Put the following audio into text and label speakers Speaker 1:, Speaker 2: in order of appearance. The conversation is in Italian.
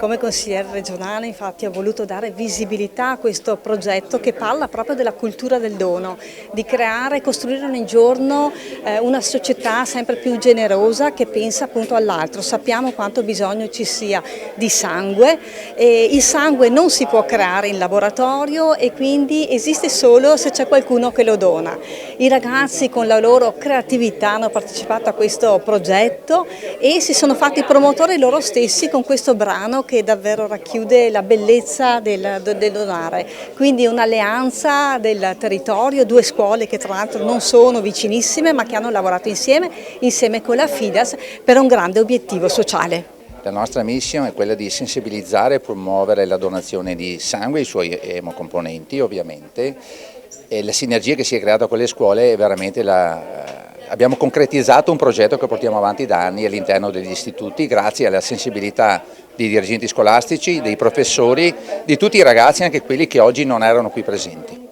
Speaker 1: Come consigliere regionale infatti ho voluto dare visibilità a questo progetto che parla proprio della cultura del dono, di creare e costruire ogni giorno una società sempre più generosa che pensa appunto all'altro. Sappiamo quanto bisogno ci sia di sangue e il sangue non si può creare in laboratorio e quindi esiste solo se c'è qualcuno che lo dona. I ragazzi con la loro creatività hanno partecipato a questo progetto e si sono fatti promotori loro stessi con questo brano che davvero racchiude la bellezza del donare. Quindi un'alleanza del territorio, due scuole che tra l'altro non sono vicinissime ma che hanno lavorato insieme con la Fidas per un grande obiettivo sociale.
Speaker 2: La nostra missione è quella di sensibilizzare e promuovere la donazione di sangue e i suoi emocomponenti ovviamente, e la sinergia che si è creata con le scuole è veramente abbiamo concretizzato un progetto che portiamo avanti da anni all'interno degli istituti grazie alla sensibilità dei dirigenti scolastici, dei professori, di tutti i ragazzi, anche quelli che oggi non erano qui presenti.